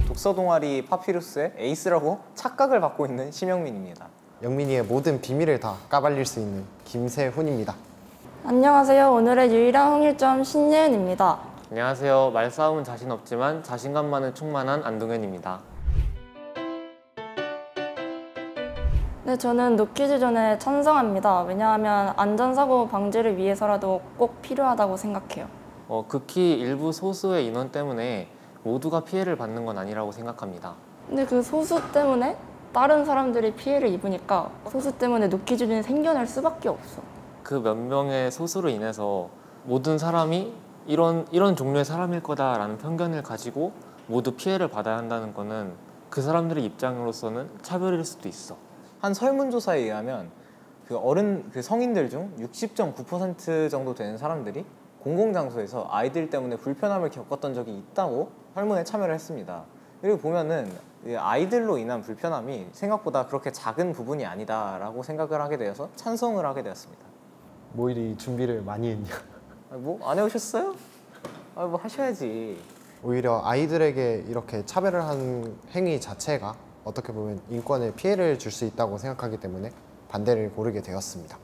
독서 동아리 파피루스의 에이스라고 착각을 받고 있는 심영민입니다. 영민이의 모든 비밀을 다 까발릴 수 있는 김세훈입니다. 안녕하세요. 오늘의 유일한 홍일점 신예은입니다. 안녕하세요. 말싸움은 자신 없지만 자신감만은 충만한 안동현입니다. 네, 저는 노키즈존에 찬성합니다. 왜냐하면 안전사고 방지를 위해서라도 꼭 필요하다고 생각해요. 극히 일부 소수의 인원 때문에 모두가 피해를 받는 건 아니라고 생각합니다. 근데 그 소수 때문에 다른 사람들이 피해를 입으니까 소수 때문에 노키즈존이 생겨날 수밖에 없어. 그 몇 명의 소수로 인해서 모든 사람이 이런 종류의 사람일 거다라는 편견을 가지고 모두 피해를 받아야 한다는 거는 그 사람들의 입장으로서는 차별일 수도 있어. 한 설문조사에 의하면 그 성인들 중 60.9% 정도 되는 사람들이 공공장소에서 아이들 때문에 불편함을 겪었던 적이 있다고 설문에 참여를 했습니다. 그리고 보면은 아이들로 인한 불편함이 생각보다 그렇게 작은 부분이 아니다라고 생각을 하게 되어서 찬성을 하게 되었습니다. 뭐 이리 준비를 많이 했냐? 뭐 안 해오셨어요? 뭐 하셔야지. 오히려 아이들에게 이렇게 차별을 한 행위 자체가 어떻게 보면 인권에 피해를 줄 수 있다고 생각하기 때문에 반대를 고르게 되었습니다.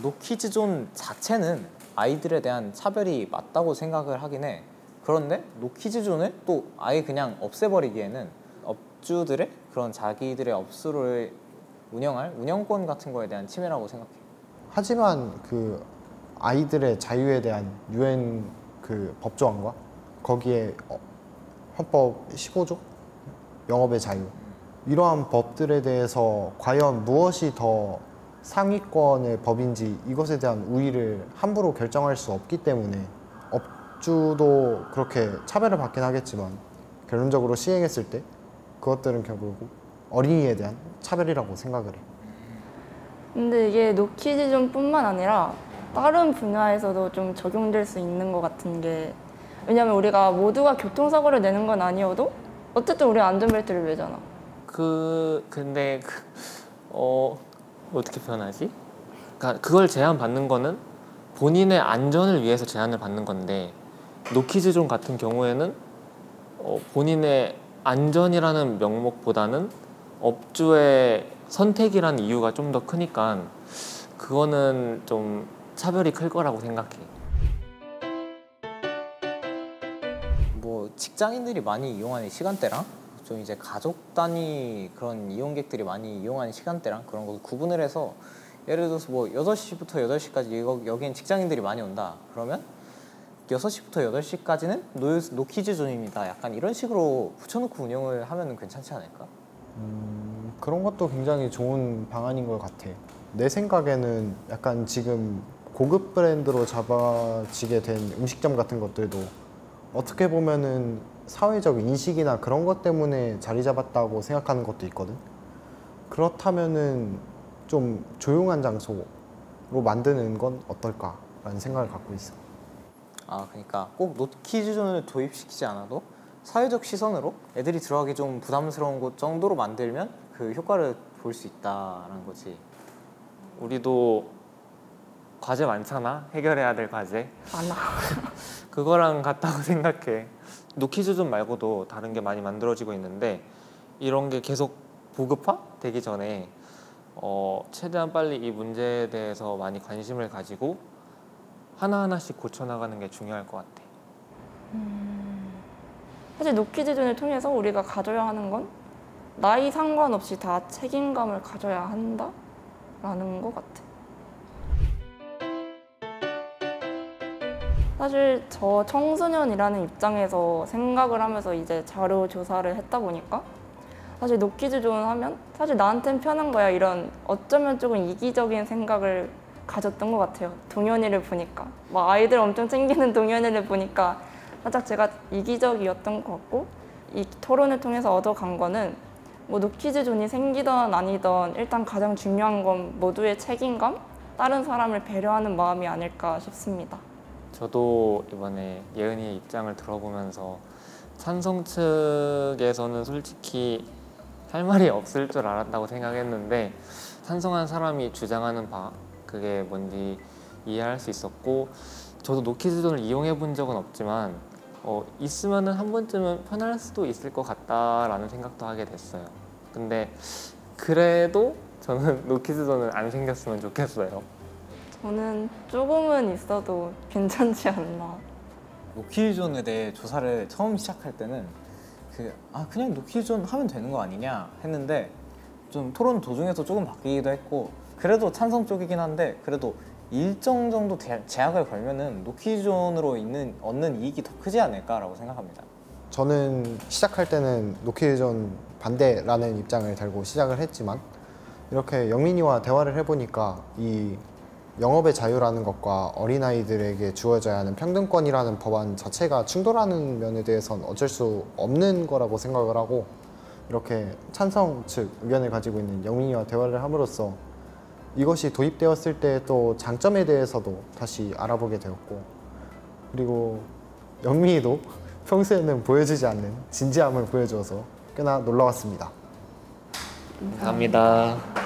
노키즈존 자체는 아이들에 대한 차별이 맞다고 생각을 하긴 해. 그런데 노키즈존을 또 아예 그냥 없애버리기에는 업주들의 그런 자기들의 업소를 운영할 운영권 같은 거에 대한 침해라고 생각해. 하지만 그 아이들의 자유에 대한 UN 그 법조안과 거기에 헌법 15조 영업의 자유 이러한 법들에 대해서 과연 무엇이 더 상위권의 법인지 이것에 대한 우위를 함부로 결정할 수 없기 때문에 업주도 그렇게 차별을 받긴 하겠지만 결론적으로 시행했을 때 그것들은 결국 어린이에 대한 차별이라고 생각을 해. 근데 이게 노키즈존뿐만 아니라 다른 분야에서도 좀 적용될 수 있는 것 같은 게, 왜냐면 우리가 모두가 교통사고를 내는 건 아니어도 어쨌든 우리 안전벨트를 매잖아. 근데 어떻게 표현하지? 그러니까 그걸 제한받는 거는 본인의 안전을 위해서 제한을 받는 건데, 노키즈존 같은 경우에는 본인의 안전이라는 명목보다는 업주의 선택이라는 이유가 좀 더 크니까 그거는 좀 차별이 클 거라고 생각해. 뭐 직장인들이 많이 이용하는 시간대랑 좀 이제 가족 단위 그런 이용객들이 많이 이용하는 시간대랑 그런 걸 구분을 해서, 예를 들어서 뭐 6시부터 8시까지 여기엔 직장인들이 많이 온다 그러면 6시부터 8시까지는 노키즈존입니다. 약간 이런 식으로 붙여놓고 운영을 하면 괜찮지 않을까? 그런 것도 굉장히 좋은 방안인 것 같아. 내 생각에는 약간 지금 고급 브랜드로 잡아지게 된 음식점 같은 것들도 어떻게 보면은 사회적 인식이나 그런 것 때문에 자리 잡았다고 생각하는 것도 있거든. 그렇다면은 좀 조용한 장소로 만드는 건 어떨까라는 생각을 갖고 있어. 그러니까 꼭 노키즈존을 도입시키지 않아도 사회적 시선으로 애들이 들어가기 좀 부담스러운 곳 정도로 만들면 그 효과를 볼 수 있다라는 거지. 우리도 과제 많잖아. 해결해야 될 과제. 많아. 그거랑 같다고 생각해. 노키즈존 말고도 다른 게 많이 만들어지고 있는데, 이런 게 계속 보급화 되기 전에 최대한 빨리 이 문제에 대해서 많이 관심을 가지고 하나하나씩 고쳐나가는 게 중요할 것 같아. 사실 노키즈존을 통해서 우리가 가져야 하는 건 나이 상관없이 다 책임감을 가져야 한다라는 것 같아. 사실 저 청소년이라는 입장에서 생각을 하면서 이제 자료 조사를 했다 보니까 사실 노키즈존 하면 사실 나한텐 편한 거야, 이런 어쩌면 조금 이기적인 생각을 가졌던 것 같아요. 동현이를 보니까 막 아이들 엄청 챙기는 동현이를 보니까 살짝 제가 이기적이었던 것 같고, 이 토론을 통해서 얻어간 거는 뭐 노키즈존이 생기던 아니던 일단 가장 중요한 건 모두의 책임감, 다른 사람을 배려하는 마음이 아닐까 싶습니다. 저도 이번에 예은이의 입장을 들어보면서 찬성 측에서는 솔직히 할 말이 없을 줄 알았다고 생각했는데, 찬성한 사람이 주장하는 바 그게 뭔지 이해할 수 있었고, 저도 노키즈존을 이용해 본 적은 없지만 있으면은 한 번쯤은 편할 수도 있을 것 같다라는 생각도 하게 됐어요. 근데 그래도 저는 노키즈존은 안 생겼으면 좋겠어요. 저는 조금은 있어도 괜찮지 않나. 노키즈존에 대해 조사를 처음 시작할 때는 그냥 노키즈존 하면 되는 거 아니냐 했는데 좀 토론 도중에서 조금 바뀌기도 했고 그래도 찬성 쪽이긴 한데 그래도 일정 정도 제약을 걸면은 노키존으로 얻는 이익이 더 크지 않을까라고 생각합니다. 저는 시작할 때는 노키즈존 반대라는 입장을 달고 시작을 했지만 이렇게 영민이와 대화를 해보니까 이 영업의 자유라는 것과 어린아이들에게 주어져야 하는 평등권이라는 법안 자체가 충돌하는 면에 대해서는 어쩔 수 없는 거라고 생각을 하고 이렇게 찬성 측 의견을 가지고 있는 영민이와 대화를 함으로써 이것이 도입되었을 때 또 장점에 대해서도 다시 알아보게 되었고 그리고 영민이도 평소에는 보여주지 않는 진지함을 보여주어서 꽤나 놀라웠습니다. 감사합니다.